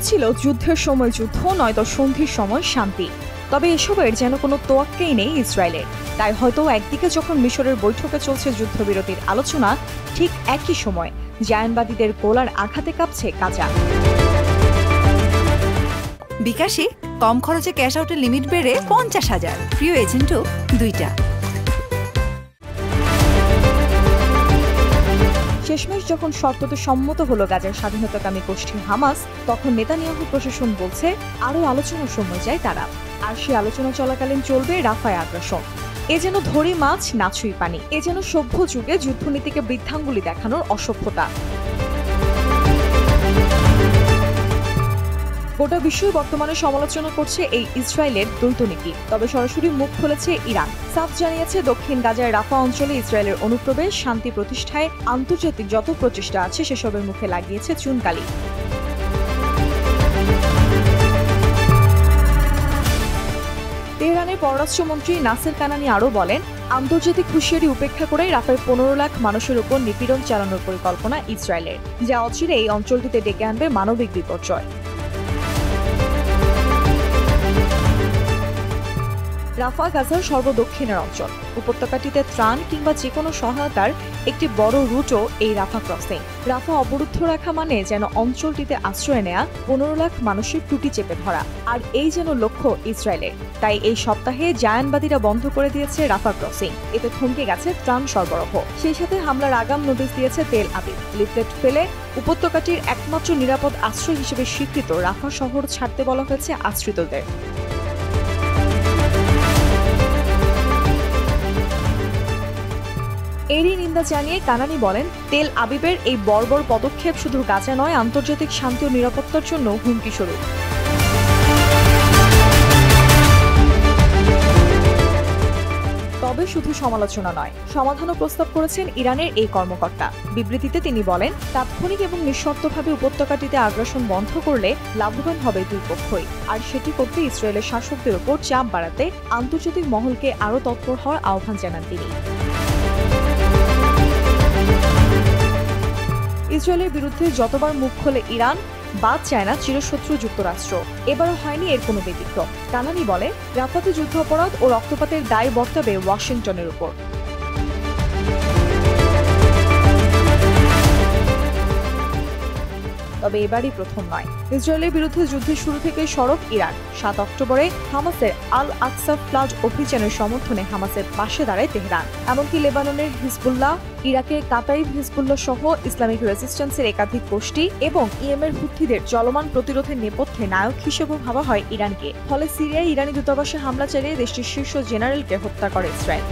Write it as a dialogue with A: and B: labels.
A: ছিল যুদ্ধের সময় যুদ্ধ, নয়তো সন্ধির সময় শান্তি। তবে এসবের যেন কোনো তোয়াক্কাই নেই ইসরায়েলের। তাই হয়তো একদিকে যখন মিশরের বৈঠকে চলছে যুদ্ধবিরতির আলোচনা, ঠিক একই সময় জায়নবাদীদের গোলার আঘাতে কাঁপছে গাজা।
B: বিকাশে কম খরচে ক্যাশ আউটের লিমিট বেড়ে 50,000, প্রিয় এজেন্টও 2টা।
A: শেষমেশ যখন শর্ততে সম্মত হলো গাজার স্বাধীনতাকামী গোষ্ঠী হামাস, তখন নেতানিয়াহু প্রশাসন বলছে আরও আলোচনার সময় চায় তারা। আর সে আলোচনা চলাকালীন চলবে রাফায় আগ্রাসন। এ যেন ধরি মাছ না ছুঁই পানি, এ যেন সভ্য যুগে যুদ্ধনীতিকে বৃদ্ধাঙ্গুলি দেখানোর অসভ্যতা। গোটা বিশ্বই বর্তমানে সমালোচনা করছে এই ইসরায়েলের দ্বৈতনীতি। তবে সরাসরি মুখ খুলেছে ইরান। সাফ জানিয়েছে দক্ষিণ গাজার রাফা অঞ্চলে ইসরায়েলের অনুপ্রবেশ শান্তি প্রতিষ্ঠায় আন্তর্জাতিক যত প্রচেষ্টা আছে সেসবের মুখে লাগিয়েছে চুনকালি। তেহরানের পররাষ্ট্রমন্ত্রী নাসের কানানি আরও বলেন, আন্তর্জাতিক হুঁশিয়ারি উপেক্ষা করে রাফায় 15 লাখ মানুষের উপর নিপীড়ন চালানোর পরিকল্পনা ইসরায়েলের, যা অচিরেই এই অঞ্চলটিতে ডেকে আনবে মানবিক বিপর্যয়। রাফা গাজার সর্বদক্ষিণের অঞ্চল। উপত্যকাটিতে ত্রাণ কিংবা যে কোনো সহায়তার একটি বড় রুটও এই রাফা ক্রসিং। রাফা অবরুদ্ধ রাখা মানে যেন অঞ্চলটিতে আশ্রয় নেয়া 15 লাখ মানুষের টুটি চেপে ধরা। আর এই যেন লক্ষ্য ইসরায়েলের। তাই এই সপ্তাহে জায়ানবাদীরা বন্ধ করে দিয়েছে রাফা ক্রসিং। এতে থমকে গেছে ত্রাণ সরবরাহ। সেই সাথে হামলার আগাম নোটিশ দিয়েছে তেল আবিব। লিফলেট ফেলে উপত্যকাটির একমাত্র নিরাপদ আশ্রয় হিসেবে স্বীকৃত রাফা শহর ছাড়তে বলা হয়েছে আশ্রিতদের। এরই নিন্দা জানিয়ে কানানি বলেন, তেল আবিবের এই বর্বর পদক্ষেপ শুধু গাজা নয়, আন্তর্জাতিক শান্তি ও নিরাপত্তার জন্য হুমকি স্বরূপ। তবে শুধু সমালোচনা নয়, সমাধানও প্রস্তাব করেছেন ইরানের এই কর্মকর্তা। বিবৃতিতে তিনি বলেন, তাৎক্ষণিক এবং নিঃশর্তভাবে উপত্যকাটিতে আগ্রাসন বন্ধ করলে লাভবান হবে দুই পক্ষই। আর সেটি করতে ইসরায়েলের শাসকদের উপর চাপ বাড়াতে আন্তর্জাতিক মহলকে আরও তৎপর হওয়ার আহ্বান জানান তিনি। ইসরায়েলের বিরুদ্ধে যতবার মুখ খোলে ইরান, বাদ চায় না চিরশত্রু যুক্তরাষ্ট্র। এবারও হয়নি এর কোনো ব্যতিক্রম। কানানি বলে, রাফাতে যুদ্ধাপরাধ ও রক্তপাতের দায় বর্তাবে ওয়াশিংটনের উপর। তবে এবারই প্রথম নয়। ইসরায়েলের বিরুদ্ধে যুদ্ধের শুরু থেকে সরব ইরান। 7 অক্টোবরে হামাসের আল আকসা ফ্লাড অভিযানের সমর্থনে হামাসের পাশে দাঁড়ায় তেহরান। এমনকি লেবাননের হিজবুল্লাহ, ইরাকের কাতাইব হিজবুল্লাহ সহ ইসলামিক রেজিস্ট্যান্সের একাধিক গোষ্ঠী এবং ইয়েমের হুথিদের চলমান প্রতিরোধের নেপথ্যে নায়ক হিসেবে ভাবা হয় ইরানকে। ফলে সিরিয়ায় ইরানি দূতাবাসে হামলা চালিয়ে দেশটির শীর্ষ জেনারেলকে হত্যা করে ইসরায়েল।